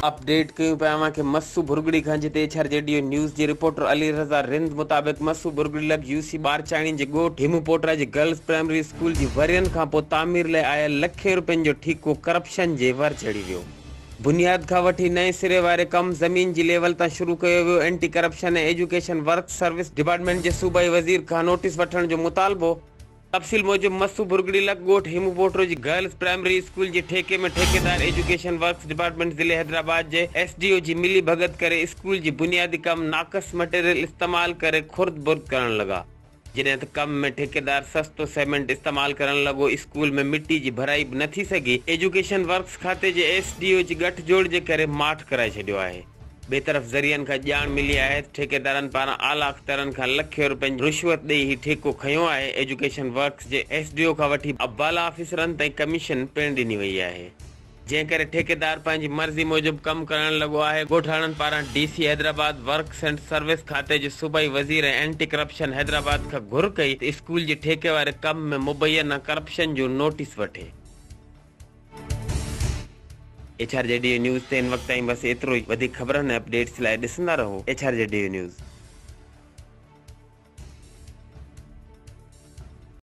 Update कयूं पिया कि मस्सू भुरगड़ी खां जिते एचआरजेडीओ न्यूज़ जे रिपोर्टर अली रज़ा रिंद मुताबिक़ मस्सू भुरगड़ी लग यूसी बारचाणी जे ॻोठ हिमूपोटरा जे गर्ल्स प्राइमरी स्कूल जी वरियनि खां पोइ तामीर लाइ आयल लखे रुपयनि जो ठीको करप्शन जे वर चढ़ी वियो। बुनियाद खां वठी नए सिरे वारे कम ज़मीन जी लेवल तां शुरू कयो वियो। एंटी करप्शन ऐं एजुकेशन वर्क सर्विस डिपार्टमेंट जे सूबाई वज़ीर खां नोटिस वठण जो मुतालबो। तफ़सील मूजिब मस्सू भुरगड़ी लग ॻोठ हिमूपोटरो जी गर्ल्स प्राइमरी स्कूल जे ठेके में ठेकेदार एजुकेशन वर्क्स डिपार्टमेंट ज़िले हैदराबाद जे एसडीओ जी मिली भगत करे स्कूल जी बुनियादी कम नाक़स मटेरियल इस्तेमाल करे खुर्द बुर्द करण लगा। जॾहिं त कम में ठेकेदार सस्तो सीमेंट इस्तेमाल करण लॻो, स्कूल में मिट्टी जी भराई बि न थी सघी। एजुकेशन वर्क्स खाते जे एसडीओ जी गठजोड़ जे करे माठ कराए छॾियो आहे। ॿिए तरफ़ ज़रियनि खां ॼाण मिली आहे त ठेकेदारनि पारां आला अख़्तरनि खां लखे रुपयनि रिश्वत ॾेई ही ठेको खंयो आहे। एजुकेशन वर्क्स जे एसडीओ खां वठी अबाला ऑफिसरनि ताईं कमीशन पिणु ॾिनी वई आहे, जंहिं करे ठेकेदार पंहिंजी मर्ज़ी मूजिब कमु करण लॻो आहे। ॻोठाणनि पारां डीसी हैदराबाद वर्क्स एंड सर्विस खाते जे सूबाई वज़ीर ऐं एंटी करप्शन हैदराबाद खां घुर कई त स्कूल जे ठेके वारे कम में मुबैना करप्शन जो नोटिस वठे। एचआरजेडीओ न्यूज़ ते इन वक़्त ताईं बस एतिरो ई। वधीक ख़बरनि ऐं अपडेट्स लाइ ॾिसंदा रहो एचआरजेडीओ न्यूज़।